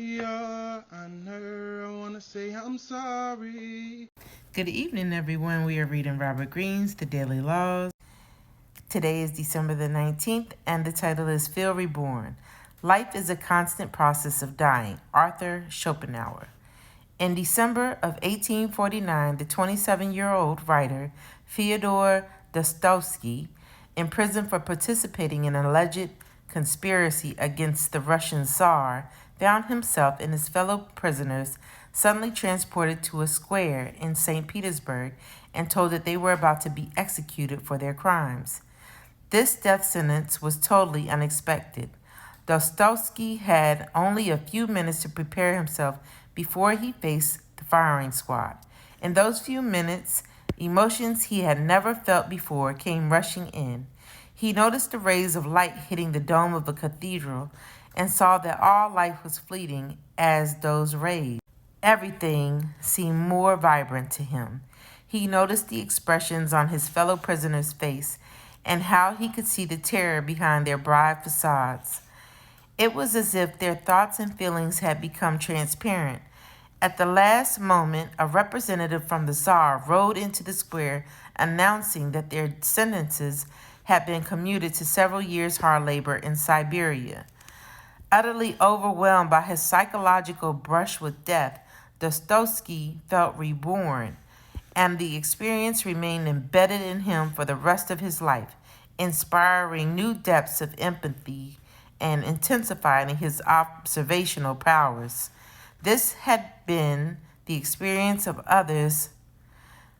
You're under, I wanna say I'm sorry. Good evening, everyone. We are reading Robert Greene's The Daily Laws. Today is December the 19th, and the title is Feel Reborn. Life is a constant process of dying. Arthur Schopenhauer. In December of 1849, the 27-year-old writer Fyodor Dostoevsky, imprisoned for participating in an alleged conspiracy against the Russian Tsar, found himself and his fellow prisoners suddenly transported to a square in St. Petersburg and told that they were about to be executed for their crimes. This death sentence was totally unexpected. Dostoevsky had only a few minutes to prepare himself before he faced the firing squad. In those few minutes, emotions he had never felt before came rushing in. He noticed the rays of light hitting the dome of a cathedral and saw that all life was fleeting as those rays. Everything seemed more vibrant to him. He noticed the expressions on his fellow prisoners' face and how he could see the terror behind their broad facades. It was as if their thoughts and feelings had become transparent. At the last moment, a representative from the Tsar rode into the square announcing that their sentences had been commuted to several years' hard labor in Siberia. Utterly overwhelmed by his psychological brush with death, Dostoevsky felt reborn, and the experience remained embedded in him for the rest of his life, inspiring new depths of empathy and intensifying his observational powers. This had been the experience of others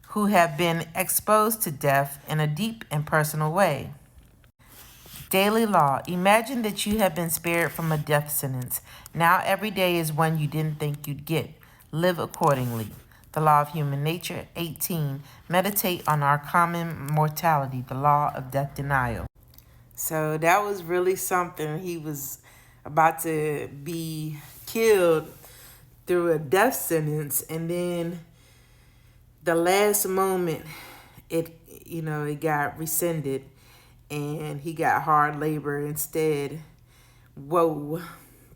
who have been exposed to death in a deep and personal way. Daily law. Imagine that you have been spared from a death sentence. Now every day is one you didn't think you'd get. Live accordingly. The law of human nature. 18. Meditate on our common mortality. The law of death denial. So that was really something. He was about to be killed through a death sentence, and then the last moment it got rescinded and he got hard labor instead. Whoa.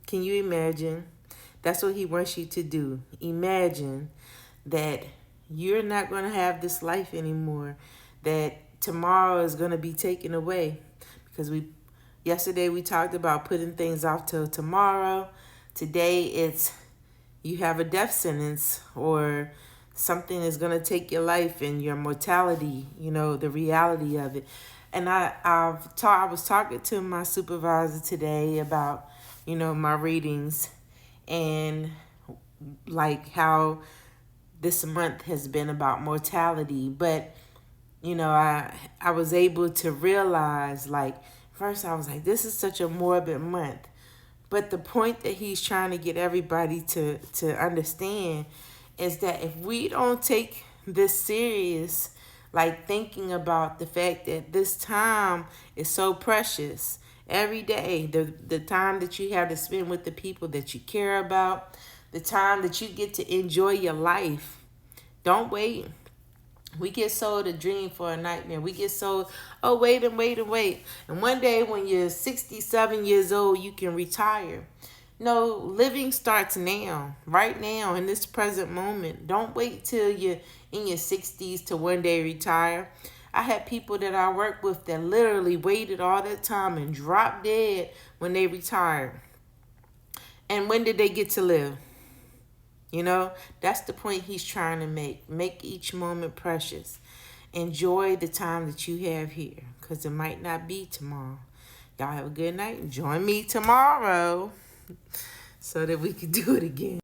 Can you imagine? That's what he wants you to do. Imagine that you're not going to have this life anymore, that tomorrow is going to be taken away. Because yesterday we talked about putting things off till tomorrow. Today it's you have a death sentence, or something is going to take your life and your mortality, the reality of it. And I was talking to my supervisor today about, my readings and like how this month has been about mortality. But, I was able to realize, like, first I was like, this is such a morbid month. But the point that he's trying to get everybody to understand is that if we don't take this serious, like thinking about the fact that this time is so precious, every day, the time that you have to spend with the people that you care about, the time that you get to enjoy your life, don't wait. We get sold a dream for a nightmare. We get sold, oh, wait. And one day when you're 67 years old, you can retire. No, living starts now, right now, in this present moment. Don't wait till you're in your 60s to one day retire. I had people that I work with that literally waited all that time and dropped dead when they retired. And when did they get to live? That's the point he's trying to make. Make each moment precious. Enjoy the time that you have here, because it might not be tomorrow. Y'all have a good night. Join me tomorrow so that we can do it again.